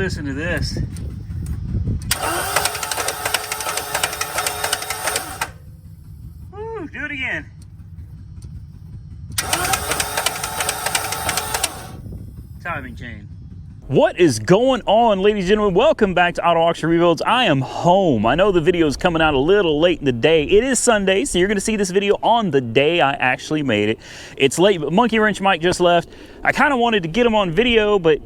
Listen to this. Woo, do it again. Timing chain. What is going on, ladies and gentlemen? Welcome back to Auto Auction Rebuilds. I am home. I know the video is coming out a little late in the day. It is Sunday, so you're going to see this video on the day I actually made it. It's late, but Monkey Wrench Mike just left. I kind of wanted to get him on video, but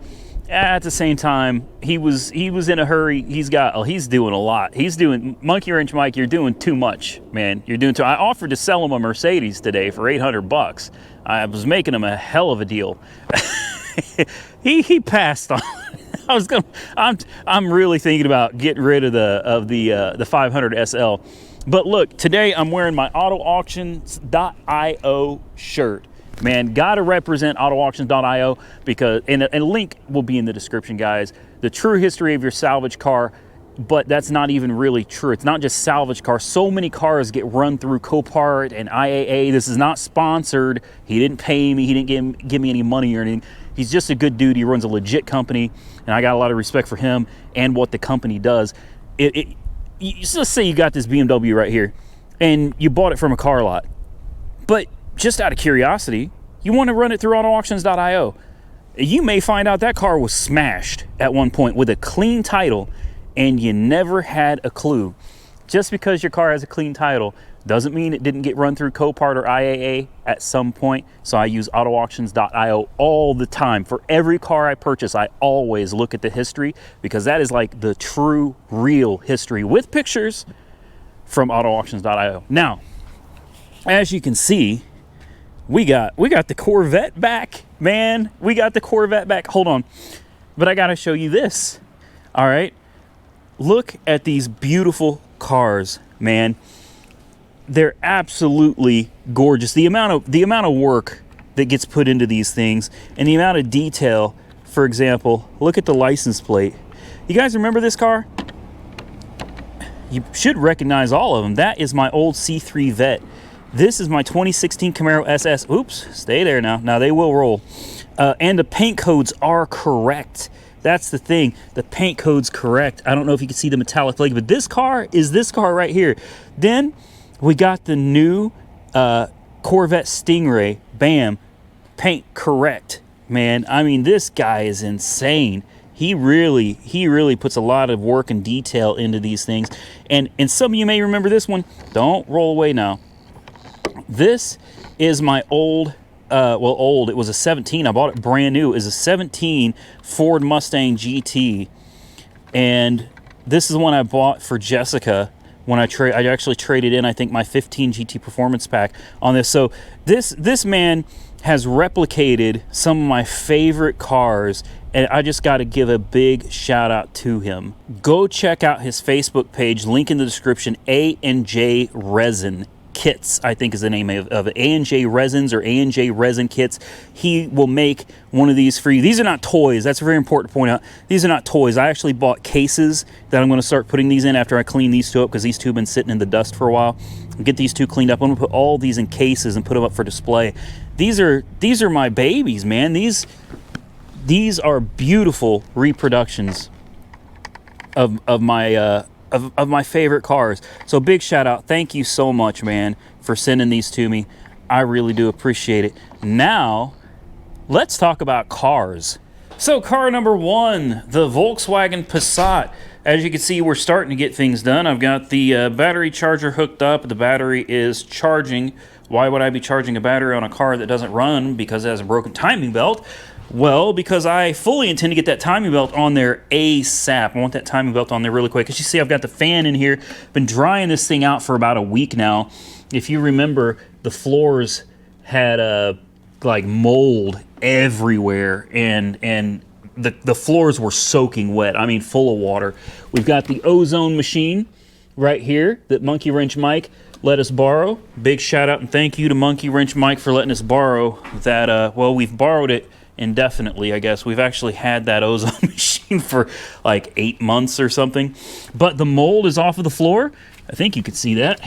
at the same time, he was in a hurry. He's doing a lot. Monkey Wrench Mike, you're doing too much, man. You're doing too. I offered to sell him a Mercedes today for 800 bucks. I was making him a hell of a deal. he passed on. I'm really thinking about getting rid of the 500 SL. But look, today I'm wearing my autoauctions.io shirt. Man, gotta represent autoauctions.io because, and a link will be in the description, guys. The true history of your salvage car, but that's not even really true. It's not just salvage cars. So many cars get run through Copart and IAA. This is not sponsored. He didn't pay me. He didn't give me any money or anything. He's just a good dude. He runs a legit company, and I got a lot of respect for him and what the company does. Let's say you got this BMW right here, and you bought it from a car lot, but just out of curiosity, you want to run it through autoauctions.io. You may find out that car was smashed at one point with a clean title, and you never had a clue. Just because your car has a clean title doesn't mean it didn't get run through Copart or IAA at some point. So I use autoauctions.io all the time. For every car I purchase, I always look at the history, because that is like the true, real history with pictures from autoauctions.io. Now, as you can see, we got the Corvette back, man. We got the Corvette back. Hold on. But I got to show you this. All right. Look at these beautiful cars, man. They're absolutely gorgeous. The amount of work that gets put into these things and the amount of detail. For example, look at the license plate. You guys remember this car? You should recognize all of them. That is my old C3 Vet. This is my 2016 Camaro SS. Oops, stay there now. Now they will roll. And the paint codes are correct. That's the thing. The paint code's correct. I don't know if you can see the metallic flake, but this car is this car right here. Then we got the new Corvette Stingray. Bam. Paint correct, man. I mean, this guy is insane. He really puts a lot of work and detail into these things. And some of you may remember this one. Don't roll away now. This is my old, it was a 17. I bought it brand new. It was a 17 Ford Mustang GT. And this is the one I bought for Jessica when I actually traded in, I think, my 15 GT Performance Pack on this. So this man has replicated some of my favorite cars, and I just got to give a big shout out to him. Go check out his Facebook page, link in the description, A&J Resin Kits, I think is the name of it. A&J Resins or A&J Resin Kits. He will make one of these for you. These are not toys. That's very important to point out. These are not toys. I actually bought cases that I'm going to start putting these in after I clean these two up, because these two have been sitting in the dust for a while. I'll get these two cleaned up. I'm going to put all these in cases and put them up for display. These are my babies, man. These are beautiful reproductions of my my favorite cars. So big shout out. Thank you so much, man, for sending these to me. I really do appreciate it. Now, let's talk about cars. So car number one, the Volkswagen Passat. As you can see, we're starting to get things done. I've got the battery charger hooked up. The battery is charging. Why would I be charging a battery on a car that doesn't run because it has a broken timing belt? Well, because I fully intend to get that timing belt on there ASAP. I want that timing belt on there really quick. As you see, I've got the fan in here. Been drying this thing out for about a week now. If you remember, the floors had like mold everywhere, and the floors were soaking wet. I mean, full of water. We've got the ozone machine right here that Monkey Wrench Mike let us borrow. Big shout out and thank you to Monkey Wrench Mike for letting us borrow that. Well, we've borrowed it indefinitely, I guess. We've actually had that ozone machine for like 8 months or something. But the mold is off of the floor. I think you can see that.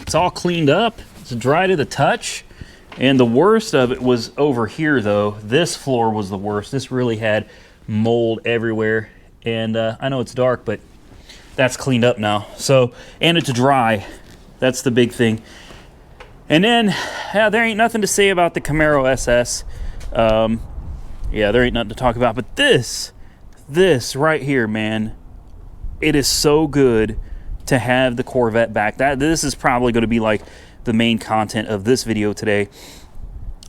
It's all cleaned up. It's dry to the touch. And the worst of it was over here, though. This floor was the worst. This really had mold everywhere. And I know it's dark, but that's cleaned up now. So, and it's dry. That's the big thing. And then, yeah, there ain't nothing to say about the Camaro SS. Yeah, there ain't nothing to talk about. But this right here, man, it is so good to have the Corvette back. This is probably going to be like the main content of this video today.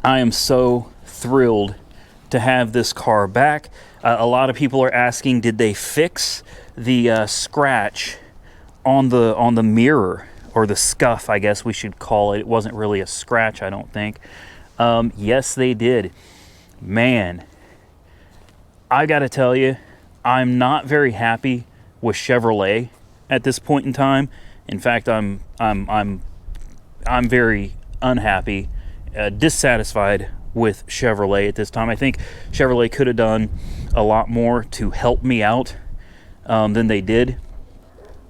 I am so thrilled to have this car back. A lot of people are asking, did they fix the scratch on the mirror, or the scuff, I guess we should call it. It wasn't really a scratch, I don't think. Yes, they did. Man, I gotta tell you, I'm not very happy with Chevrolet at this point in time. In fact, I'm very unhappy, dissatisfied with Chevrolet at this time. I think Chevrolet could have done a lot more to help me out than they did.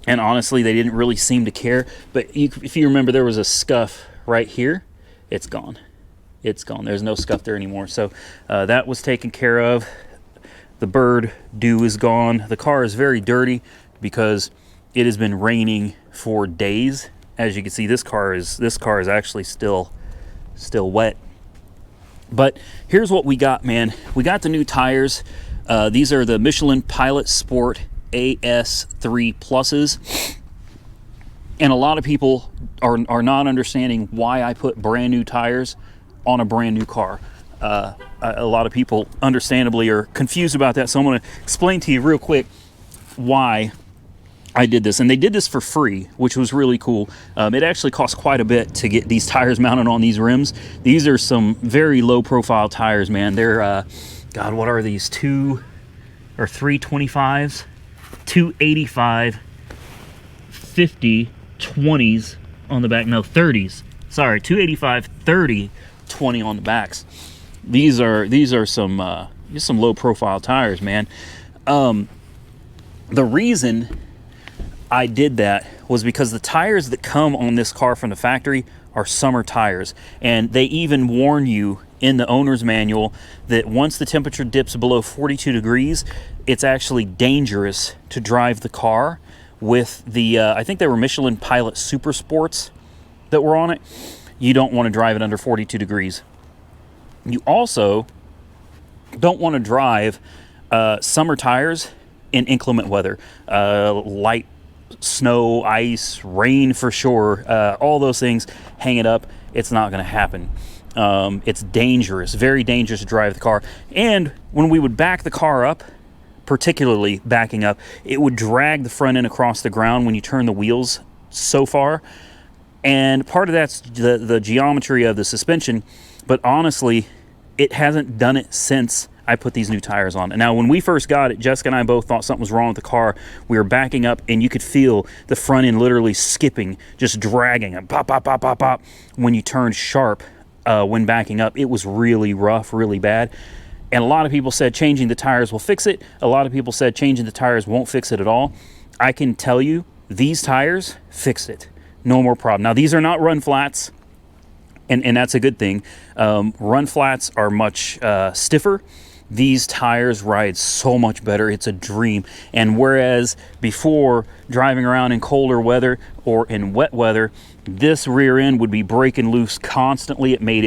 And honestly, they didn't really seem to care. But if you remember, there was a scuff right here. It's gone. It's gone. There's no scuff there anymore. So that was taken care of. The bird dew is gone. The car is very dirty because it has been raining for days. As you can see, this car is actually still wet. But here's what we got, man. We got the new tires. These are the Michelin Pilot Sport AS3 Pluses. And a lot of people are not understanding why I put brand new tires on a brand new car. A lot of people understandably are confused about that. So I'm going to explain to you real quick why I did this. And they did this for free, which was really cool. It actually cost quite a bit to get these tires mounted on these rims. These are some very low profile tires, man. They're, God, what are these? 2 or 325s, 285, 50, 20s on the back. No, 30s. Sorry, 285, 30, 20 on the backs. These are some just some low profile tires, man. The reason I did that was because the tires that come on this car from the factory are summer tires, and they even warn you in the owner's manual that once the temperature dips below 42 degrees, it's actually dangerous to drive the car with the I think they were Michelin Pilot Super Sports that were on it. You don't want to drive it under 42 degrees. You also don't want to drive summer tires in inclement weather, light snow, ice, rain for sure, all those things. Hang it up. It's not going to happen. It's dangerous, very dangerous to drive the car. And when we would back the car up, particularly backing up, it would drag the front end across the ground when you turn the wheels so far. And part of that's the geometry of the suspension, but honestly, it hasn't done it since I put these new tires on. And now, when we first got it, Jessica and I both thought something was wrong with the car. We were backing up, and you could feel the front end literally skipping, just dragging, and pop, pop, pop, pop, pop. When you turned sharp when backing up, it was really rough, really bad. And a lot of people said changing the tires will fix it. A lot of people said changing the tires won't fix it at all. I can tell you, these tires fixed it. No more problem. Now, these are not run flats, and that's a good thing. Run flats are much stiffer. These tires ride so much better. It's a dream. And whereas before, driving around in colder weather or in wet weather, this rear end would be breaking loose constantly. It made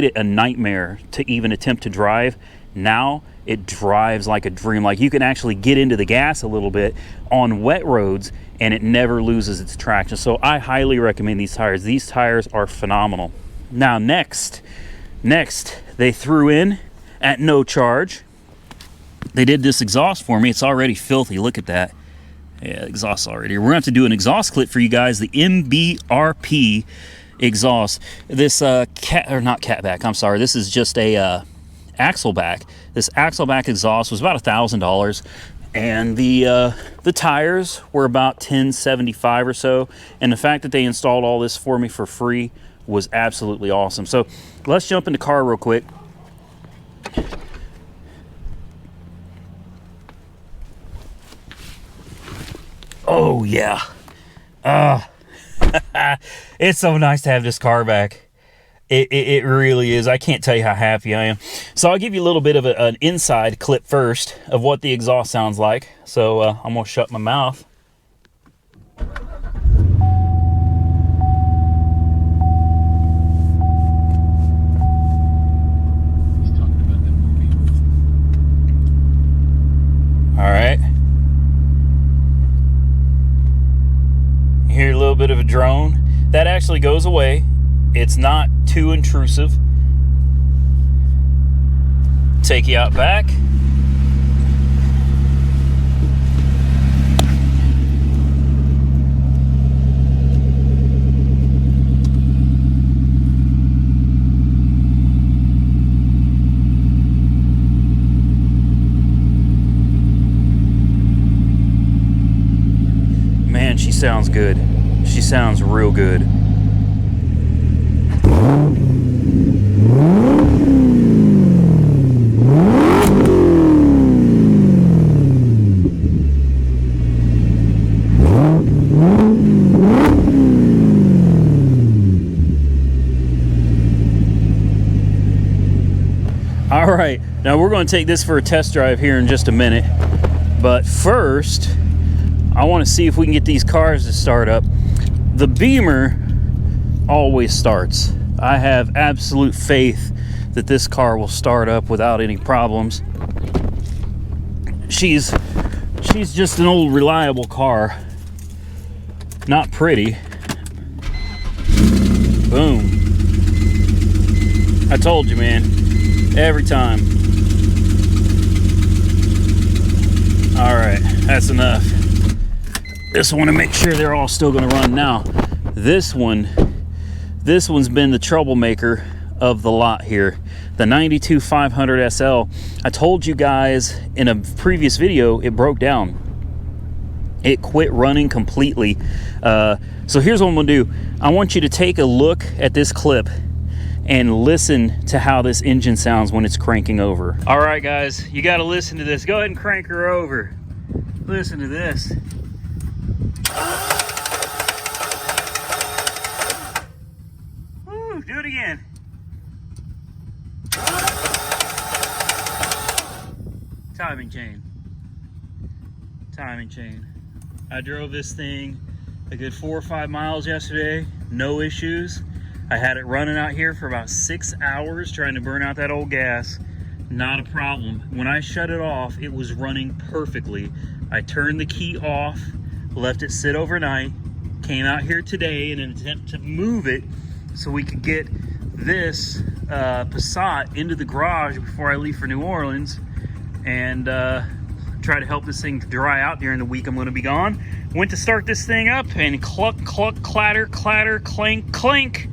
it a nightmare to even attempt to drive. Now it drives like a dream. Like, you can actually get into the gas a little bit on wet roads and it never loses its traction. So I highly recommend these tires. These tires are phenomenal. Now next they threw in, at no charge, they did this exhaust for me. It's already filthy. Look at that. Yeah, exhaust already. We're going to have to do an exhaust clip for you guys. The MBRP exhaust. This not catback. I'm sorry. This is just a axleback. This axleback exhaust was about $1,000, and the tires were about $1,075 or so. And the fact that they installed all this for me for free was absolutely awesome. So let's jump in the car real quick. Oh yeah. It's so nice to have this car back. It really is. I can't tell you how happy I am. So I'll give you a little bit of an inside clip first of what the exhaust sounds like. So I'm going to shut my mouth. All right. You hear a little bit of a drone. That actually goes away. It's not too intrusive. Take you out back. Man, she sounds good. She sounds real good. All right, now we're going to take this for a test drive here in just a minute. But first, I want to see if we can get these cars to start up. The Beamer always starts. I have absolute faith that this car will start up without any problems. She's just an old reliable car. Not pretty. Boom. I told you, man. Every time. All right, that's enough. Just want to make sure they're all still going to run now. This one's been the troublemaker of the lot here. The 92 500 SL. I told you guys in a previous video it broke down. It quit running completely. So here's what I'm going to do. I want you to take a look at this clip and listen to how this engine sounds when it's cranking over. All right, guys, you got to listen to this. Go ahead and crank her over. Listen to this. Woo, do it again. Timing chain. Timing chain. I drove this thing a good 4 or 5 miles yesterday. No issues. I had it running out here for about 6 hours trying to burn out that old gas. Not a problem. When I shut it off, it was running perfectly. I turned the key off, left it sit overnight, came out here today in an attempt to move it so we could get this Passat into the garage before I leave for New Orleans and try to help this thing dry out during the week I'm going to be gone. Went to start this thing up and cluck, cluck, clatter, clatter, clank, clink.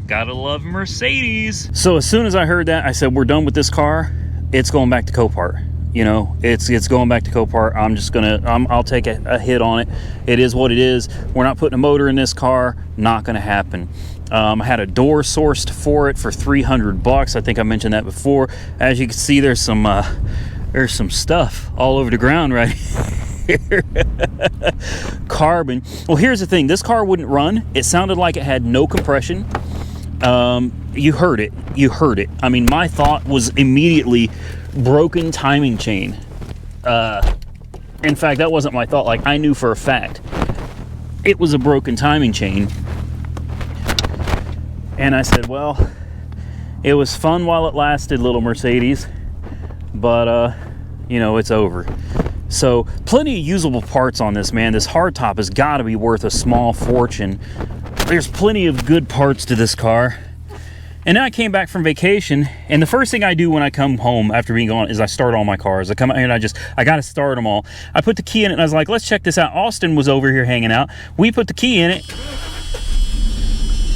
Gotta love Mercedes. So as soon as I heard that, I said, we're done with this car. It's going back to Copart. You know, it's going back to Copart. I'm just gonna, I'll take a hit on it. It is what it is. We're not putting a motor in this car. Not gonna happen. I had a door sourced for it for $300. I think I mentioned that before. As you can see, there's some stuff all over the ground right here. Carbon. Well, here's the thing. This car wouldn't run. It sounded like it had no compression. You heard it. You heard it. I mean, my thought was immediately broken timing chain. In fact, that wasn't my thought. Like, I knew for a fact it was a broken timing chain. And I said, well, it was fun while it lasted, little Mercedes, but you know, it's over. So plenty of usable parts on this, man. This hardtop has got to be worth a small fortune. There's plenty of good parts to this car. And then I came back from vacation, and the first thing I do when I come home after being gone is I start all my cars. I come out here and I got to start them all. I put the key in it, and I was like, let's check this out. Austin was over here hanging out. We put the key in it,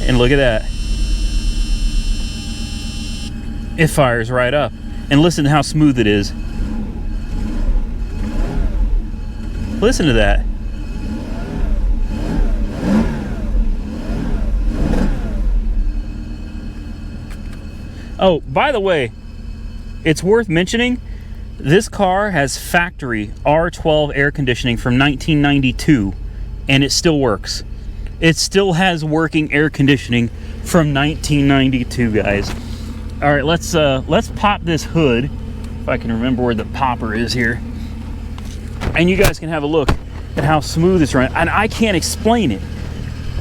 and look at that. It fires right up. And listen to how smooth it is. Listen to that. Oh, by the way, it's worth mentioning, this car has factory R12 air conditioning from 1992, and it still works. It still has working air conditioning from 1992, guys. All right, let's pop this hood, if I can remember where the popper is here, and you guys can have a look at how smooth it's running. And I can't explain it.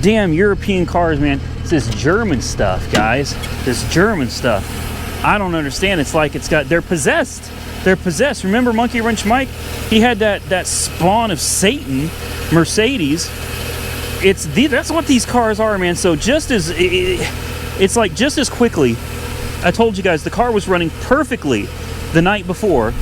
Damn European cars, man. It's this German stuff, guys. This German stuff. I don't understand. It's like they're possessed. They're possessed. Remember Monkey Wrench Mike? He had that spawn of Satan, Mercedes. That's what these cars are, man. So it's like just as quickly, I told you guys the car was running perfectly the night before.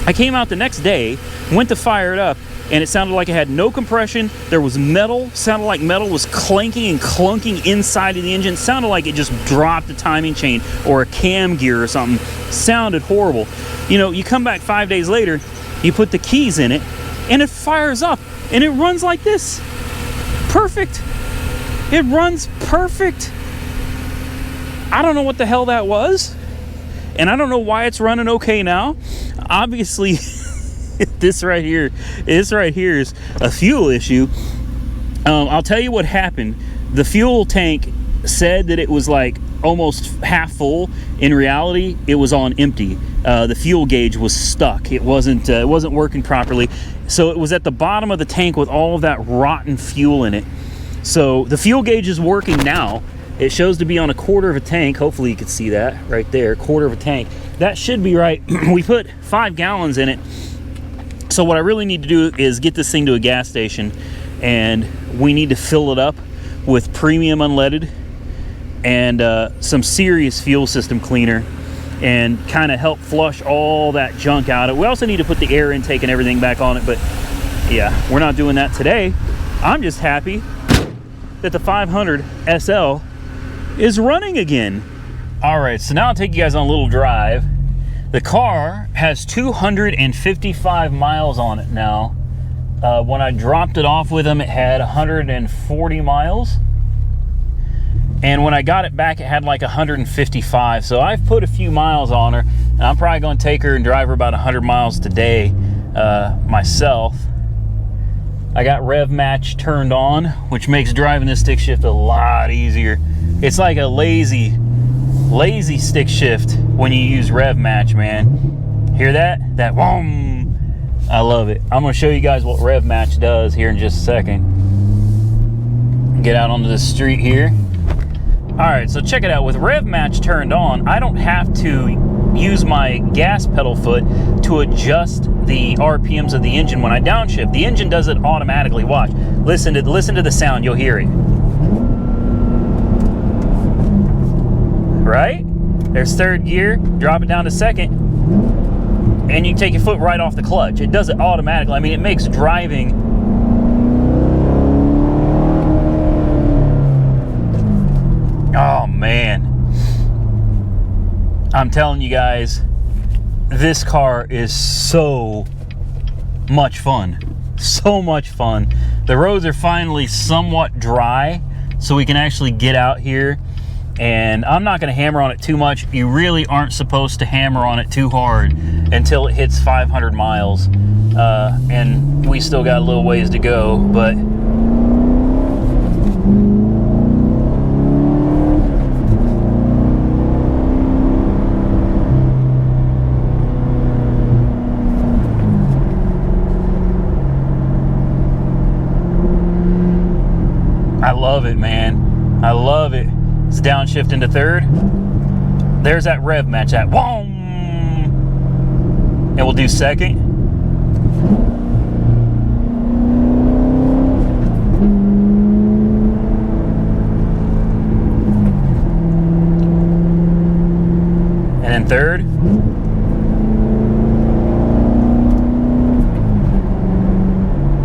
I came out the next day, went to fire it up, and it sounded like it had no compression. There was metal, sounded like metal was clanking and clunking inside of the engine. Sounded like it just dropped a timing chain or a cam gear or something. Sounded horrible. You know, you come back 5 days later, you put the keys in it, and it fires up, and it runs like this. Perfect. It runs perfect. I don't know what the hell that was, and I don't know why it's running okay now. Obviously, this right here is a fuel issue. I'll tell you what happened. The fuel tank said that it was like almost half full. In reality, it was on empty. The fuel gauge was stuck. It wasn't working properly. So it was at the bottom of the tank with all of that rotten fuel in it. So the fuel gauge is working now. It shows to be on a quarter of a tank. Hopefully you can see that right there, quarter of a tank. That should be right. We put 5 gallons in it. So what I really need to do is get this thing to a gas station, and we need to fill it up with premium unleaded and some serious fuel system cleaner, and kind of help flush all that junk out of it. We also need to put the air intake and everything back on it, but yeah, we're not doing that today. I'm just happy that the 500 SL is running again. All right, so now I'll take you guys on a little drive. The car has 255 miles on it now. When I dropped it off with them, it had 140 miles. And when I got it back, it had like 155. So I've put a few miles on her, and I'm probably going to take her and drive her about 100 miles today myself. I got rev match turned on, which makes driving this stick shift a lot easier. It's like a lazy stick shift when you use rev match, man. Hear that? That whoom. I love it. I'm going to show you guys what rev match does here in just a second. Get out onto the street here. All right, so check it out. With rev match turned on, I don't have to use my gas pedal foot to adjust the RPMs of the engine when I downshift. The engine does it automatically. Watch. Listen to the sound. You'll hear it. Right? There's third gear. Drop it down to second, and you can take your foot right off the clutch. It does it automatically. I mean, it makes driving oh man, I'm telling you guys, this car is so much fun. So much fun. The roads are finally somewhat dry, so we can actually get out here. And I'm not going to hammer on it too much. You really aren't supposed to hammer on it too hard until it hits 500 miles. And we still got a little ways to go, but I love it, man. I love it. It's downshift into third. There's that rev match, that whoom. And we'll do second. And then third.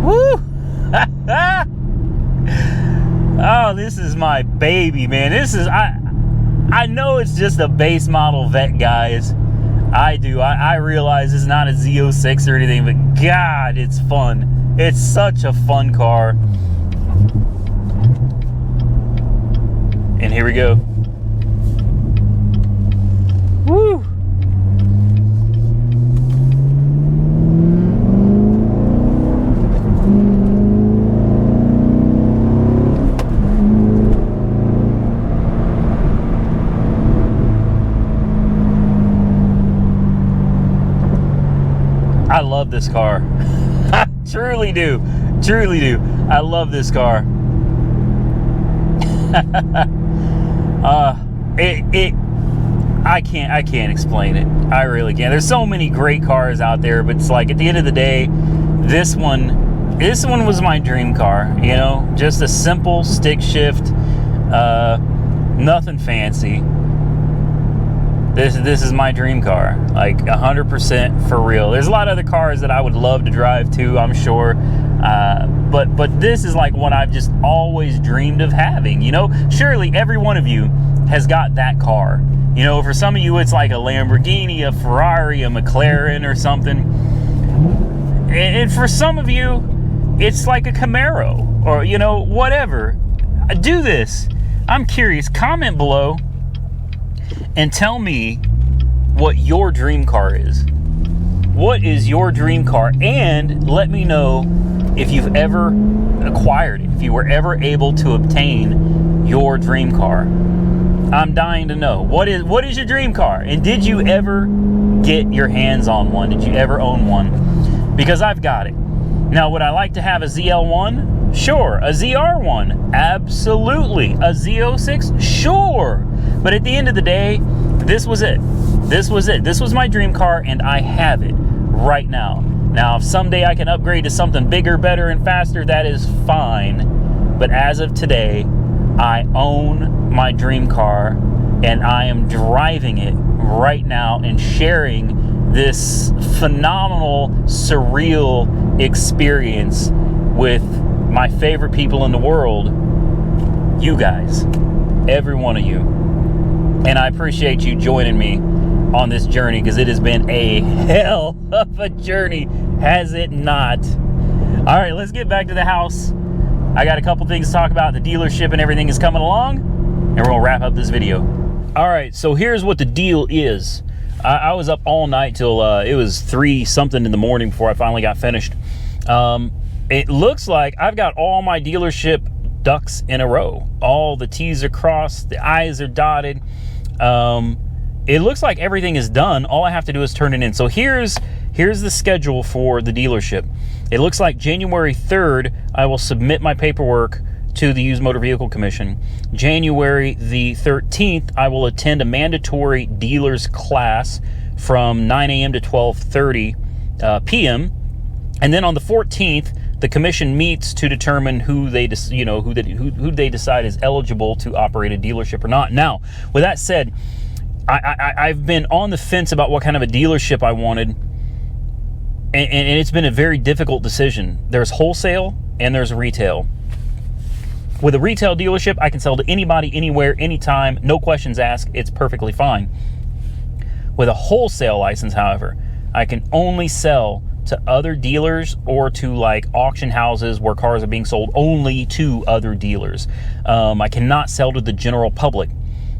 Woo! Oh, this is my baby, man. This is, I know it's just a base model Vette, guys. I realize it's not a Z06 or anything, but God, it's fun. It's such a fun car. And here we go. Woo! I love this car. I truly do. Truly do. I love this car. I can't explain it. I really can't. There's so many great cars out there, but it's like at the end of the day, this one was my dream car, you know, just a simple stick shift, nothing fancy. This is my dream car, like 100% for real. There's a lot of other cars that I would love to drive too, I'm sure, but this is like what I've just always dreamed of having, you know. Surely every one of you has got that car, you know. For some of you it's like a Lamborghini, a Ferrari, a McLaren or something, and for some of you it's like a Camaro or, you know, whatever. Do this. I'm curious. Comment below and tell me what your dream car is. What is your dream car? And let me know if you've ever acquired it, if you were ever able to obtain your dream car. I'm dying to know. What is your dream car? And did you ever get your hands on one? Did you ever own one? Because I've got it. Now, would I like to have a ZL1? Sure. A ZR1? Absolutely. A Z06? Sure. But at the end of the day, this was it. This was it. This was my dream car, and I have it right now. Now, if someday I can upgrade to something bigger, better, and faster, that is fine. But as of today, I own my dream car, and I am driving it right now and sharing this phenomenal, surreal experience with my favorite people in the world, you guys, every one of you. And I appreciate you joining me on this journey, because it has been a hell of a journey, has it not? All right, let's get back to the house. I got a couple things to talk about. The dealership and everything is coming along, and we're gonna wrap up this video. All right, so here's what the deal is. I was up all night till it was 3 something in the morning before I finally got finished. It looks like I've got all my dealership ducks in a row. All the T's are crossed, the I's are dotted. It looks like everything is done. All I have to do is turn it in. So here's the schedule for the dealership. It looks like January 3rd, I will submit my paperwork to the Used Motor Vehicle Commission. January the 13th, I will attend a mandatory dealer's class from 9 a.m. to 12:30 p.m. And then on the 14th, the commission meets to determine who they decide is eligible to operate a dealership or not. Now, with that said, I've been on the fence about what kind of a dealership I wanted, and it's been a very difficult decision. There's wholesale and there's retail. With a retail dealership, I can sell to anybody, anywhere, anytime, no questions asked. It's perfectly fine. With a wholesale license, however, I can only sell to other dealers or to like auction houses where cars are being sold only to other dealers. I cannot sell to the general public.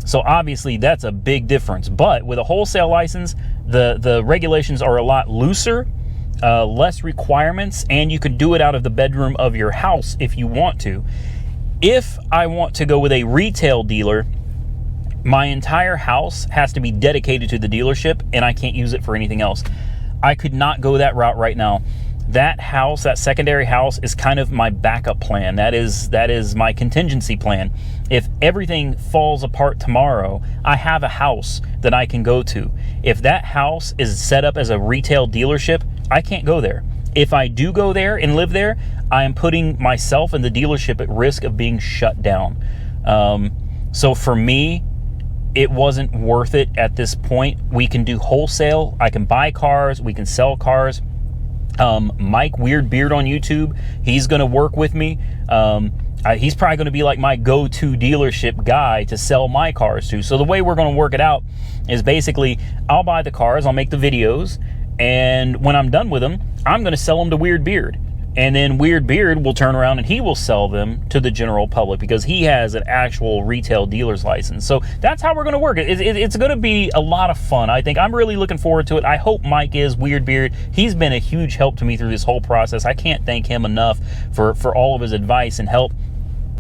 So obviously that's a big difference. But with a wholesale license, the regulations are a lot looser, less requirements, and you can do it out of the bedroom of your house if you want to. If I want to go with a retail dealer, my entire house has to be dedicated to the dealership, and I can't use it for anything else. I could not go that route right now. That house, that secondary house, is kind of my backup plan. That is my contingency plan. If everything falls apart tomorrow, I have a house that I can go to. If that house is set up as a retail dealership, I can't go there. If I do go there and live there, I am putting myself and the dealership at risk of being shut down. So for me, it wasn't worth it at this point. We can do wholesale. I can buy cars. We can sell cars. Mike Weird Beard on YouTube, he's going to work with me. He's probably going to be like my go-to dealership guy to sell my cars to. So the way we're going to work it out is basically I'll buy the cars, I'll make the videos, and when I'm done with them, I'm going to sell them to Weird Beard. And then Weird Beard will turn around and he will sell them to the general public because he has an actual retail dealer's license. So that's how we're going to work it. It's going to be a lot of fun. I think I'm really looking forward to it. I hope Mike is. Weird Beard, he's been a huge help to me through this whole process. I can't thank him enough for all of his advice and help.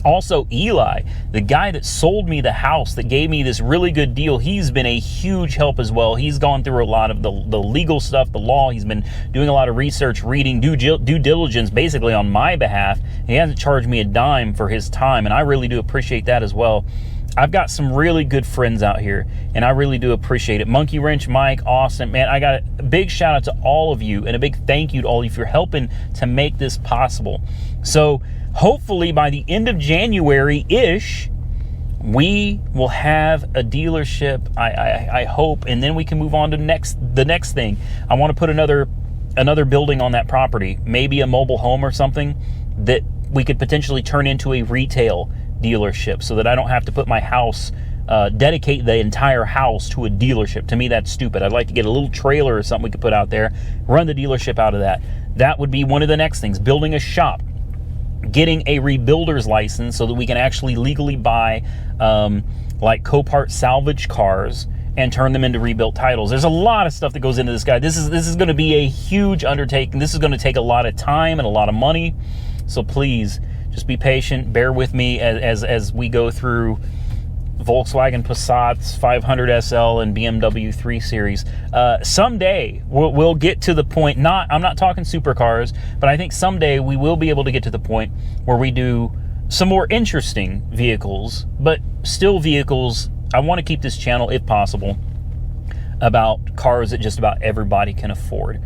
Also, Eli, the guy that sold me the house, that gave me this really good deal, he's been a huge help as well. He's gone through a lot of the legal stuff, the law. He's been doing a lot of research, reading, due diligence basically on my behalf. He hasn't charged me a dime for his time, and I really do appreciate that as well. I've got some really good friends out here, and I really do appreciate it. Monkey Wrench, Mike, Austin, man, I got a big shout out to all of you, and a big thank you to all of you for helping to make this possible. So hopefully by the end of January-ish, we will have a dealership, I hope, and then we can move on to the next thing. I want to put another building on that property, maybe a mobile home or something that we could potentially turn into a retail dealership, so that I don't have to put my house, dedicate the entire house to a dealership. To me, that's stupid. I'd like to get a little trailer or something we could put out there, run the dealership out of that. That would be one of the next things. Building a shop, getting a rebuilder's license so that we can actually legally buy like Copart salvage cars and turn them into rebuilt titles. There's a lot of stuff that goes into this guy. This is going to be a huge undertaking. This is going to take a lot of time and a lot of money. So please, just be patient, bear with me as we go through Volkswagen Passats 500 SL and BMW 3 Series. Someday we'll get to the point, I'm not talking supercars, but I think someday we will be able to get to the point where we do some more interesting vehicles, but still vehicles. I want to keep this channel, if possible, about cars that just about everybody can afford.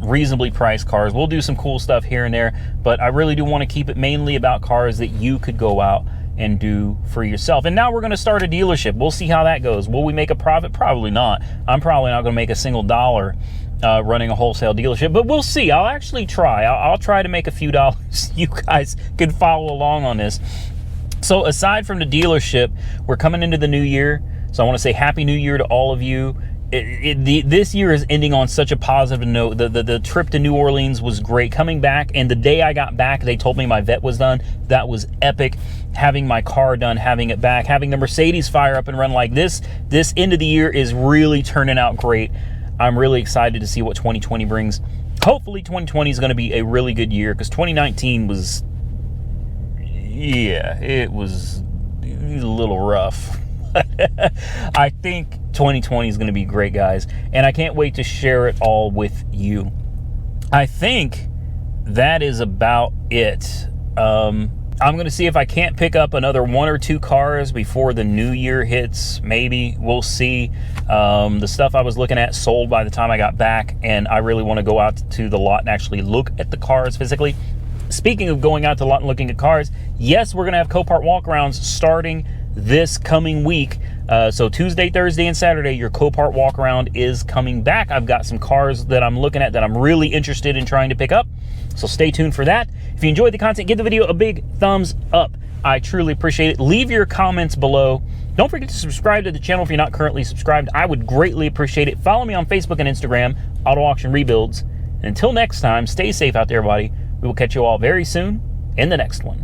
Reasonably priced cars. We'll do some cool stuff here and there, but I really do want to keep it mainly about cars that you could go out and do for yourself. And now we're going to start a dealership. We'll see how that goes. Will we make a profit? Probably not. I'm probably not going to make a single dollar running a wholesale dealership, but we'll see. I'll actually try. I'll try to make a few dollars. You guys can follow along on this. So aside from the dealership, we're coming into the new year. So I want to say Happy New Year to all of you. This year is ending on such a positive note. The trip to New Orleans was great. Coming back, and the day I got back, they told me my vet was done. That was epic. Having my car done, having it back, having the Mercedes fire up and run like this end of the year is really turning out great. I'm really excited to see what 2020 brings. Hopefully 2020 is going to be a really good year, because 2019 was, yeah, it was a little rough. I think 2020 is going to be great, guys, and I can't wait to share it all with you. I think that is about it. I'm going to see if I can't pick up another 1 or 2 cars before the new year hits. Maybe. We'll see. The stuff I was looking at sold by the time I got back, and I really want to go out to the lot and actually look at the cars physically. Speaking of going out to the lot and looking at cars, yes, we're going to have Copart walkarounds starting this coming week. So Tuesday, Thursday, and Saturday, your Copart walkaround is coming back. I've got some cars that I'm looking at that I'm really interested in trying to pick up, so stay tuned for that. If you enjoyed the content, give the video a big thumbs up. I truly appreciate it. Leave your comments below. Don't forget to subscribe to the channel if you're not currently subscribed. I would greatly appreciate it. Follow me on Facebook and Instagram, Auto Auction Rebuilds. And until next time, stay safe out there, everybody. We will catch you all very soon in the next one.